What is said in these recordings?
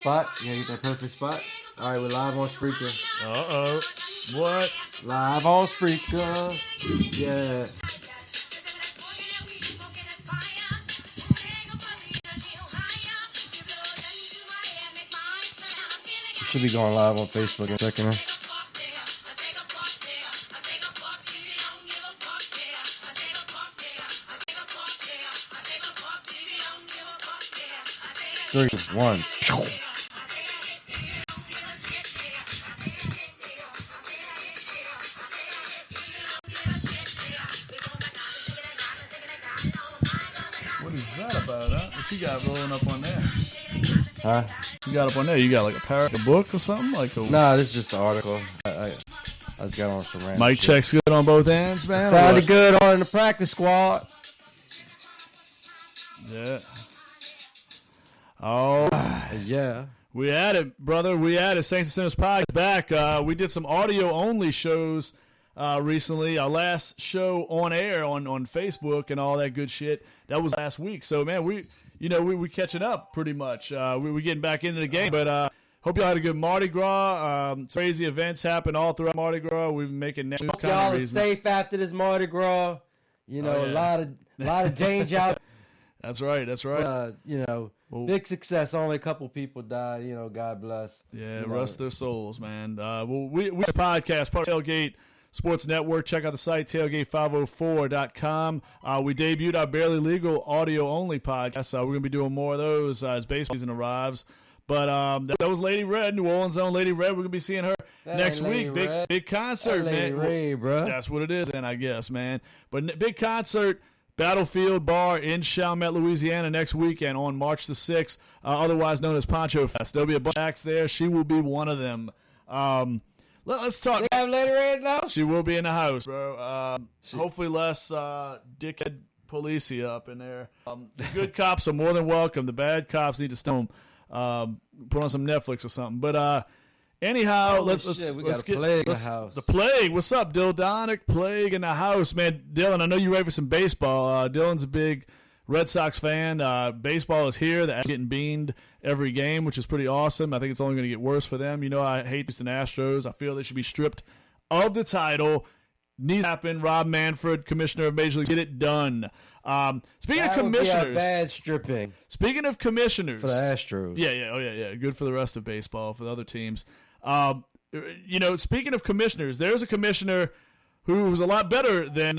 Spot? You gotta get that perfect spot? All right, we're live on Spreaker. Uh-oh. What? Live on Spreaker. Yeah. Should be going live on Facebook in a second. 3, 1. What is that about, huh? What you got rolling up on there? Huh? You got up on there? You got like a book or something? Nah, this is just the article. I just got on some random Mic shit. checks good on both ends, man? Sounded good on the practice squad. Yeah. Oh, Yeah. we at it, brother. We at it. Saints and Sinners Podcast back. We did some audio-only shows recently. Our last show on air on Facebook and all that good shit, that was last week. So, man, we catching up pretty much. We getting back into the game. But hope y'all had a good Mardi Gras. Crazy events happen all throughout Mardi Gras. We've been making new kind of Y'all are reasons. safe after this Mardi Gras. You know, yeah. a lot of danger out. That's right. That's right. Big success. Only a couple people died. You know, God bless. Yeah, You know. rest their souls, man. We a podcast, part of Tailgate Sports Network. Check out the site, tailgate504.com. We debuted our Barely Legal audio-only podcast. We're going to be doing more of those as baseball season arrives. But that was Lady Red, New Orleans' own Lady Red. We're going to be seeing her next week. Big concert, Lady man. Ray, bro. That's what it is, then, I guess, man. But big concert. Battlefield Bar in Chalmette, Louisiana next weekend on March the 6th, otherwise known as Poncho Fest. There'll be a bunch of acts there. She will be one of them. Let's talk. They have Lady Red now? She will be in the house, bro. Hopefully less dickhead police up in there. The good cops are more than welcome. The bad cops need to stone them. Put on some Netflix or something. But anyhow, let's we got a get plague in the house. The plague. What's up, Dildonic? Plague in the house, man. Dylan, I know you're ready for some baseball. Dylan's a big Red Sox fan. Baseball is here. They're getting beamed every game, which is pretty awesome. I think it's only going to get worse for them. You know, I hate the Astros. I feel they should be stripped of the title. Needs to happen. Rob Manfred, commissioner of Major League, get it done. Speaking of commissioners, would be a bad stripping speaking of commissioners, for the Astros. Yeah. Good for the rest of baseball, for the other teams. Speaking of commissioners, there's a commissioner who's a lot better than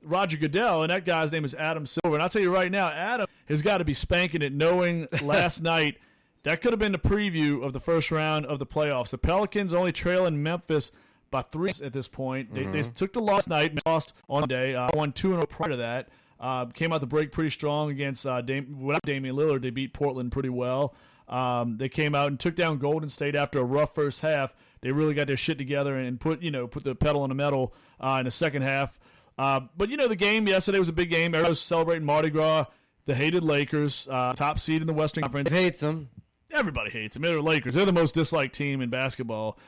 Roger Goodell, and that guy's name is Adam Silver. And I'll tell you right now, Adam has got to be spanking it, knowing last night that could have been the preview of the first round of the playoffs. The Pelicans only trailing Memphis by 3 at this point. They took the loss night, lost on Monday, won 2-0 prior to that. Came out the break pretty strong against without Damian Lillard. They beat Portland pretty well. They came out and took down Golden State after a rough first half. They really got their shit together and put the pedal on the metal in the second half. But the game yesterday was a big game. Everybody was celebrating Mardi Gras. The hated Lakers, top seed in the Western Conference. Hates them. Everybody hates them. They're the Lakers. They're the most disliked team in basketball.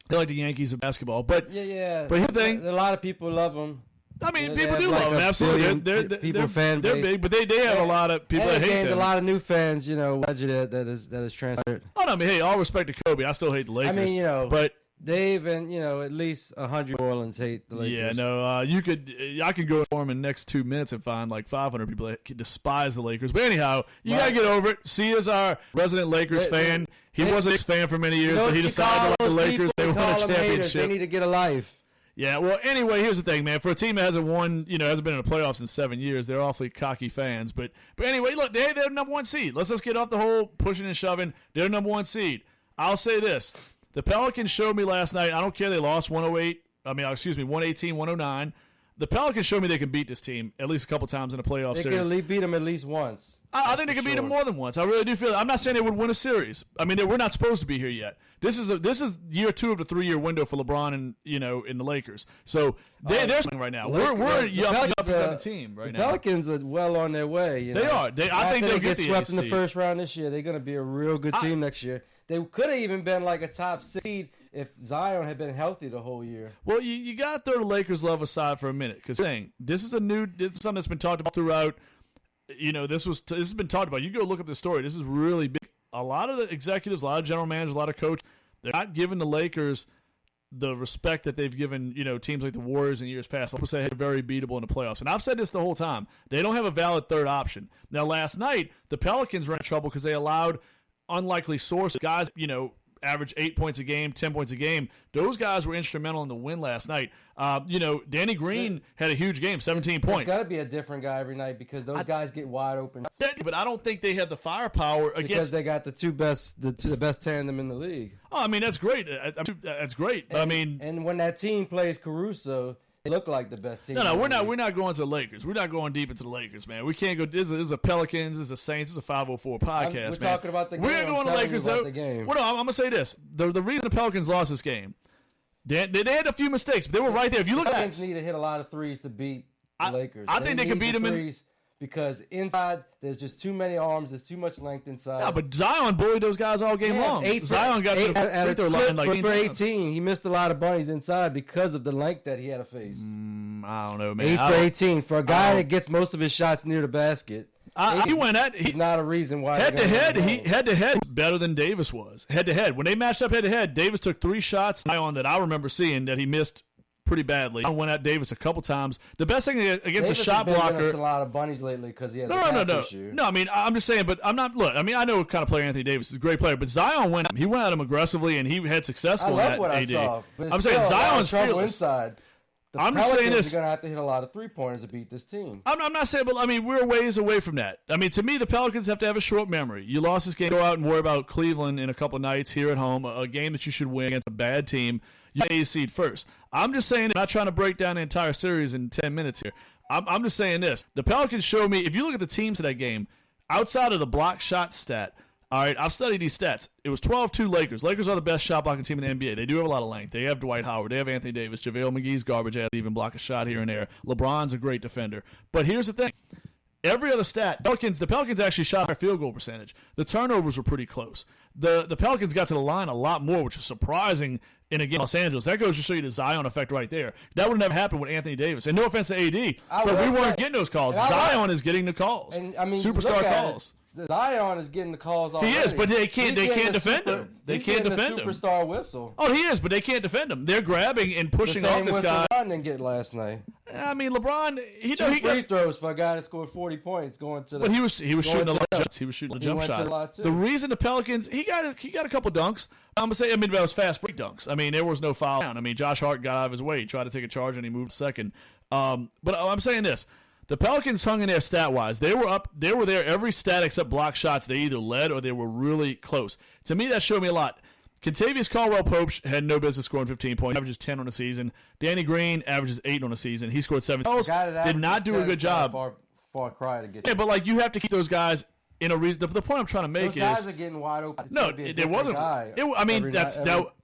They like the Yankees of basketball. But Yeah. But here's the thing. A lot of people love them. I mean, They people have do like love them. a Absolutely. billion They're fan they're base. big, but they have a lot of people that And they hate gained them. a lot of new fans, that is transferred. Oh, no, I mean, hey, all respect to Kobe. I still hate the Lakers. I mean, but Dave and, at least 100 New Orleans hate the Lakers. yeah, no, I could go for him in the next 2 minutes and find like 500 people that despise the Lakers. But anyhow, you got to get over it. See, as our resident Lakers fan, he was a Knicks fan for many years, but he decided to like the Lakers. They won a championship. They need to get a life. Yeah, well, anyway, here's the thing, man. For a team that hasn't won, hasn't been in the playoffs in 7 years, they're awfully cocky fans. But anyway, look, they're the number 1 seed. Let's just get off the whole pushing and shoving. They're the number 1 seed. I'll say this. The Pelicans showed me last night, I don't care they lost 118, 109. The Pelicans showed me they can beat this team at least a couple times in a playoff They series. can at least beat them at least once. I think they can beat them more than once. I really do feel that. I'm not saying they would win a series. I mean, we're not supposed to be here yet. This is year 2 of the 3-year window for LeBron and in the Lakers. So they're swinging right now. We're a young team right now. The Pelicans are well on their way. They are. I think they'll get swept in the seed. first round this year. They're going to be a real good team next year. They could have even been like a top seed if Zion had been healthy the whole year. Well, you got to throw the Lakers love aside for a minute because this is something that's been talked about throughout. This has been talked about. You go look up the story. This is really big a lot of the executives, a lot of general managers, a lot of coaches, they're not giving the Lakers the respect that they've given, teams like the Warriors in years past. People say they're very beatable in the playoffs. And I've said this the whole time. They don't have a valid third option. Now, last night, the Pelicans were in trouble because they allowed unlikely sources, guys, average 8 points a game, 10 points a game. Those guys were instrumental in the win last night. Danny Green had a huge game, 17 points. It's got to be a different guy every night because those guys get wide open. But I don't think they have the firepower against. Because they got the best tandem in the league. Oh, I mean, that's great. That's great. And when that team plays Caruso, they look like the best team. No, we're not going to the Lakers. We're not going deep into the Lakers, man. We can't go. This is a Pelicans. This is a Saints. This is a 504 podcast, we're man. talking about the game. We're going to the Lakers, though. Game. Well, no, I'm going to say this. The reason the Pelicans lost this game, they had a few mistakes, but they were right there. If you look at the Pelicans need to hit a lot of threes to beat the Lakers. I think they can beat them in because inside there's just too many arms. There's too much length inside. Yeah, but Zion bullied those guys all game long. Zion got to the free throw line like for 18. He missed a lot of bunnies inside because of the length that he had to face. I don't know, man. 8 for 18 for a guy that gets most of his shots near the basket. He's not a reason why. Head to head better than Davis was. Head to head, when they matched up head to head, Davis took 3 shots that I remember seeing that he missed pretty badly. I went at Davis a couple times. The best thing against Davis a shot has been blocker. Us a lot of bunnies lately because he has a issue. No, I mean, I'm just saying, but I'm not. Look, I mean, I know what kind of player Anthony Davis is, a great player, but Zion went at him aggressively, and he had success going at AD. I saw, I'm saying Zion's fearless. Inside. I'm just saying this. They're going to have to hit a lot of 3-pointers to beat this team. I'm not saying, but I mean, we're ways away from that. I mean, to me, the Pelicans have to have a short memory. You lost this game. Go out and worry about Cleveland in a couple of nights here at home, a game that you should win against a bad team. You A seed first. I'm just saying, I'm not trying to break down the entire series in 10 minutes here. I'm just saying this. The Pelicans show me, if you look at the teams of that game, outside of the block shot stat, all right, I've studied these stats. It was 12-2 Lakers. Lakers are the best shot blocking team in the NBA. They do have a lot of length. They have Dwight Howard. They have Anthony Davis. JaVale McGee's garbage. They even block a shot here and there. LeBron's a great defender. But here's the thing. Every other stat, the Pelicans actually shot their field goal percentage. The turnovers were pretty close. The Pelicans got to the line a lot more, which is surprising in a game in Los Angeles. That goes to show you the Zion effect right there. That would never happen with Anthony Davis. And no offense to AD, but we weren't getting those calls. Zion is getting the calls. And I mean, superstar calls. Zion is getting the calls already. He is, but they can't defend him. They can't defend him. Superstar whistle. Oh, he is, but they can't defend him. They're grabbing and pushing off this guy. LeBron didn't get last night. I mean, LeBron, he free throws for a guy that scored 40 points going to the. But he was shooting a lot of shots. He was shooting a jump shot. The reason the Pelicans, he got a couple dunks. I'm gonna say, that was fast break dunks. I mean, there was no foul. I mean, Josh Hart got out of his way. He tried to take a charge and he moved second. But I'm saying this. The Pelicans hung in there stat-wise. They were there every stat except block shots. They either led or they were really close. To me, that showed me a lot. Kentavious Caldwell-Pope had no business scoring 15 points. Averages 10 on the season. Danny Green averages 8 on the season. He scored 7. Did not do a good job. Far cry to get. Yeah, but like you have to keep those guys in a reason. The point I'm trying to make those guys are getting wide open. It wasn't.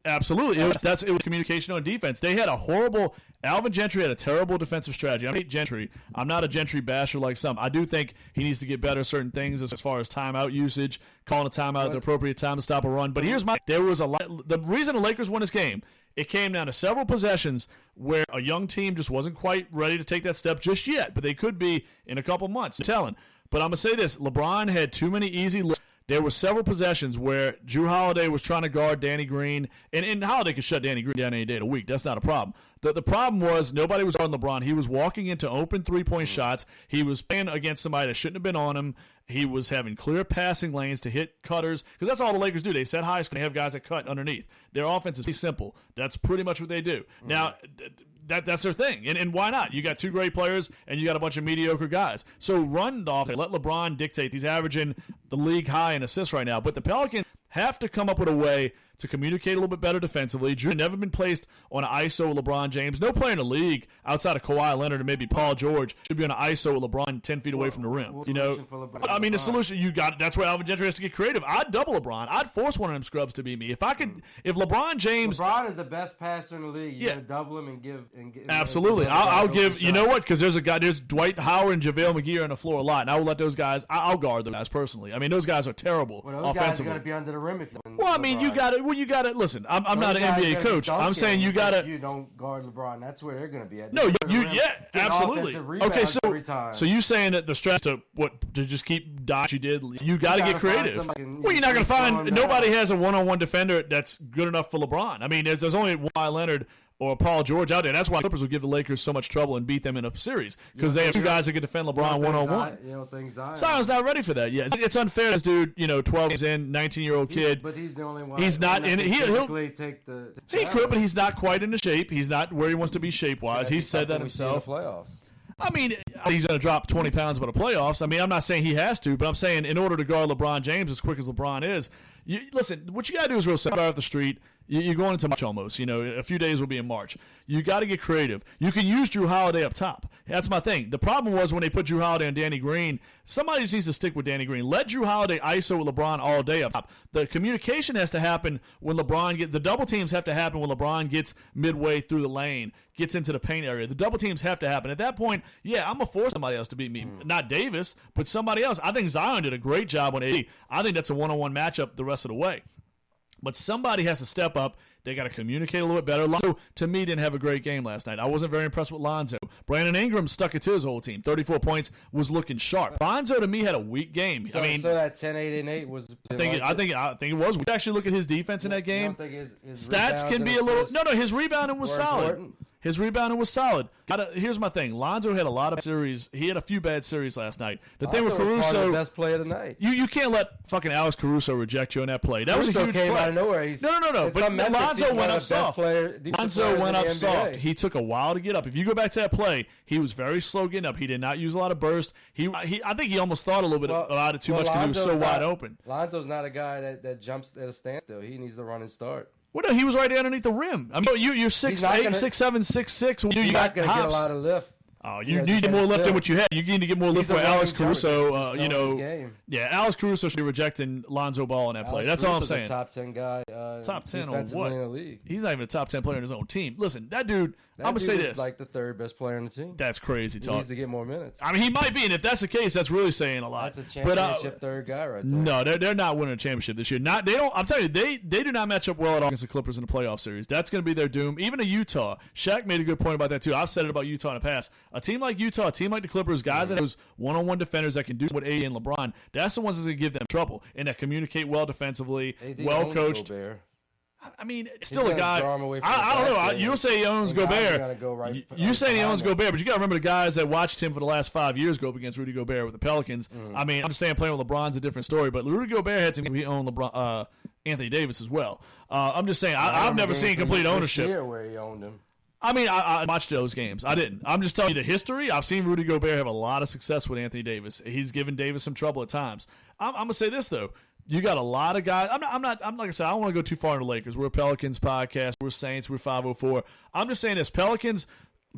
Absolutely. It was communication on defense. They had a horrible. Alvin Gentry had a terrible defensive strategy. I hate Gentry. I'm not a Gentry basher like some. I do think he needs to get better at certain things as far as timeout usage, calling a timeout at the appropriate time to stop a run. But there was a lot. The reason the Lakers won this game, it came down to several possessions where a young team just wasn't quite ready to take that step just yet, but they could be in a couple months. I'm telling. But I'm going to say this. LeBron had too many easy looks. There were several possessions where Jrue Holiday was trying to guard Danny Green, and Holiday could shut Danny Green down any day of the week. That's not a problem. The problem was nobody was on LeBron. He was walking into open three-point shots. He was playing against somebody that shouldn't have been on him. He was having clear passing lanes to hit cutters, because that's all the Lakers do. They set high, so they have guys that cut underneath. Their offense is pretty simple. That's pretty much what they do. Now, that's their thing. And why not? You got 2 great players, and you got a bunch of mediocre guys. So run off there. Let LeBron dictate. He's averaging the league high in assists right now. But the Pelicans have to come up with a way to communicate a little bit better defensively. Jrue never been placed on an ISO with LeBron James. No player in the league outside of Kawhi Leonard and maybe Paul George should be on an ISO with LeBron 10 feet away from the rim. I mean, the solution you got. That's where Alvin Gentry has to get creative. I'd double LeBron. I'd force one of them scrubs to be me. If LeBron James, LeBron is the best passer in the league. You gotta double him and give. Absolutely, I'll give. You know what? Because there's Dwight Howard and JaVale McGee are on the floor a lot, and I will let those guys. I'll guard those guys personally. I mean, those guys are terrible those offensively. guys are gonna be under the rim if you. Well, I mean, you got it. Well, you got it. Listen, I'm not an NBA coach. I'm saying you got to. You don't guard LeBron. That's where they're going to be at. No, yeah, absolutely. Okay, so you saying that the stress to just keep dodge you did. You got to get creative. Well, you're not going to find. Nobody has a one-on-one defender that's good enough for LeBron. I mean, there's only Kawhi Leonard or Paul George out there. That's why Clippers would give the Lakers so much trouble and beat them in a series because they have two guys that can defend LeBron one-on-one. You don't think Zion's not ready for that yet. It's unfair. This dude, 12 games in, 19-year-old kid. But he's the only one. He's not in it. He'll take the he could, but he's not quite in the shape. He's not where he wants to be shape-wise. He said that himself. Playoffs. I mean, he's going to drop 20 pounds by the playoffs. I mean, I'm not saying he has to, but I'm saying in order to guard LeBron James as quick as LeBron is, listen, what you got to do is real simple. Start off the street. You're going into March almost. A few days will be in March. You got to get creative. You can use Drew Holiday up top. That's my thing. The problem was when they put Drew Holiday and Danny Green, somebody just needs to stick with Danny Green. Let Drew Holiday ISO with LeBron all day up top. The communication has to happen when the double teams have to happen when LeBron gets midway through the lane, gets into the paint area. The double teams have to happen. At that point, yeah, I'm going to force somebody else to beat me. Not Davis, but somebody else. I think Zion did a great job on AD. I think that's a one-on-one matchup the rest of the way. But somebody has to step up. They got to communicate a little bit better. Lonzo, to me, didn't have a great game last night. I wasn't very impressed with Lonzo. Brandon Ingram stuck it to his whole team. 34 points, was looking sharp. Lonzo, to me, had a weak game. So that 10-8-8 was. I think it was. We actually look at his defense in that game. I don't think his stats can be a little. No, his rebounding was solid. Important. His rebounding was solid. Here's my thing. Lonzo had a lot of series. He had a few bad series last night. The thing with Caruso, the best player of the night. You can't let fucking Alex Caruso reject you on that play. That was a huge came play. Out of nowhere. No. But Lonzo went up soft. Lonzo went up soft. He took a while to get up. If you go back to that play, he was very slow getting up. He did not use a lot of burst. I think he almost thought a little bit about it too much because he was so wide open. Lonzo's not a guy that jumps at a standstill. He needs to run and start. Well, no, he was right there underneath the rim. I mean, you're 6'8", 6'7", 6'6". You're not going to get a lot of lift. Oh, you need more lift than what you had. You need to get more lift for Alex Caruso. Yeah, Alex Caruso should be rejecting Lonzo Ball in that play. That's all I'm saying. Top 10 guy. Top 10 on what? In the league. He's not even a top 10 player in his own team. Listen, that dude. I'm gonna say this. Like the third best player on the team. That's crazy talk. He needs to get more minutes. I mean, he might be, and if that's the case, that's really saying a lot. That's a championship third guy right there. No, they're not winning a championship this year. I'm telling you, they do not match up well at all against the Clippers in the playoff series. That's going to be their doom. Even a Utah. Shaq made a good point about that too. I've said it about Utah in the past. A team like Utah, a team like the Clippers, guys that have those one-on-one defenders that can do what AD and LeBron. That's the ones that's going to give them trouble and that communicate well defensively, well coached. I mean, it's still a guy. I don't know. You'll say he owns Gobert. You say he owns Gobert, but you got to remember the guys that watched him for the last 5 years go up against Rudy Gobert with the Pelicans. I mean, I understand playing with LeBron's a different story, but Rudy Gobert had to be owned LeBron, Anthony Davis as well. I'm just saying, I've never seen complete ownership. Where he owned him. I mean, I watched those games. I didn't. I'm just telling you the history. I've seen Rudy Gobert have a lot of success with Anthony Davis. He's given Davis some trouble at times. I'm gonna say this though. You got a lot of guys. I'm like I said, I don't want to go too far into Lakers. We're a Pelicans podcast. We're Saints. We're 504. I'm just saying this. Pelicans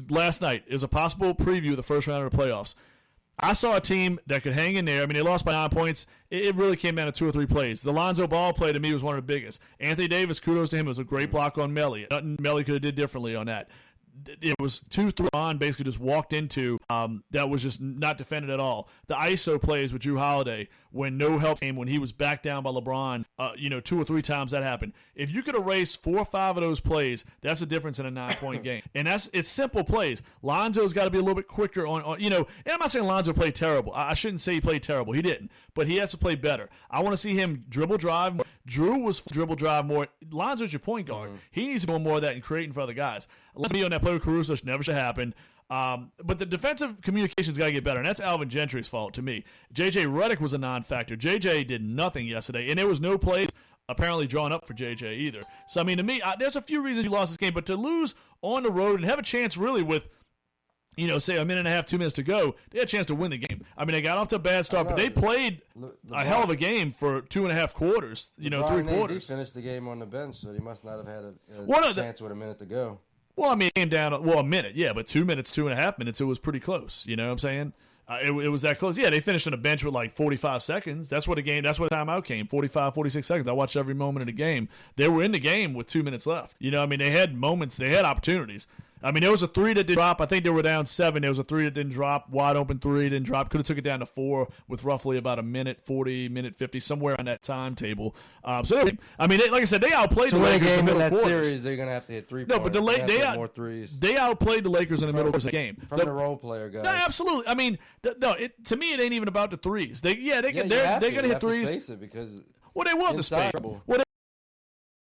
last night is a possible preview of the first round of the playoffs. I saw a team that could hang in there. I mean, they lost by 9 points. It really came down to 2 or 3 plays. The Lonzo Ball play to me was one of the biggest. Anthony Davis, kudos to him. It was a great block on Melly. Nothing Melly could have did differently on that. It was 2-3 on, basically just walked into that was just not defended at all. The ISO plays with Drew Holiday when no help came, when he was backed down by LeBron, 2 or 3 times that happened. If you could erase 4 or 5 of those plays, that's the difference in a 9-point game. And it's simple plays. Lonzo's got to be a little bit quicker on and I'm not saying Lonzo played terrible. I shouldn't say he played terrible. He didn't. But he has to play better. I want to see him dribble drive more. Drew was dribble drive more. Lonzo's your point guard. He needs to do more of that and creating for other guys. Let's be on that play with Caruso. Never should happen. But the defensive communication's got to get better, and that's Alvin Gentry's fault to me. J.J. Redick was a non-factor. J.J. did nothing yesterday, and there was no plays apparently drawn up for J.J. either. So, I mean, to me, there's a few reasons you lost this game, but to lose on the road and have a chance really with say a minute and a half, 2 minutes to go, they had a chance to win the game. I mean, they got off to a bad start, but they played a hell of a game for 2.5 quarters, 3 quarters. He finished the game on the bench, so he must not have had a chance with a minute to go. Well, I mean, it came down, a minute, yeah, but 2 minutes, 2.5 minutes, it was pretty close. You know what I'm saying? It was that close. Yeah, they finished on the bench with like 45 seconds. That's what the timeout came, 45, 46 seconds. I watched every moment of the game. They were in the game with 2 minutes left. I mean, they had moments, they had opportunities. I mean, there was a three that didn't drop. I think they were down 7. There was a three that didn't drop. Wide open three didn't drop. Could have took it down to 4 with roughly about a minute 40, minute 50, somewhere on that timetable. I mean, like I said, they outplayed the Lakers in the middle of that quarters. series. They're gonna have to hit 3 No, pointers. but more threes. they outplayed the Lakers in the middle of the game. From the role player guys. No, absolutely. I mean, to me, it ain't even about the threes. They're gonna hit threes. Face it because Well, they will. inside trouble. Well,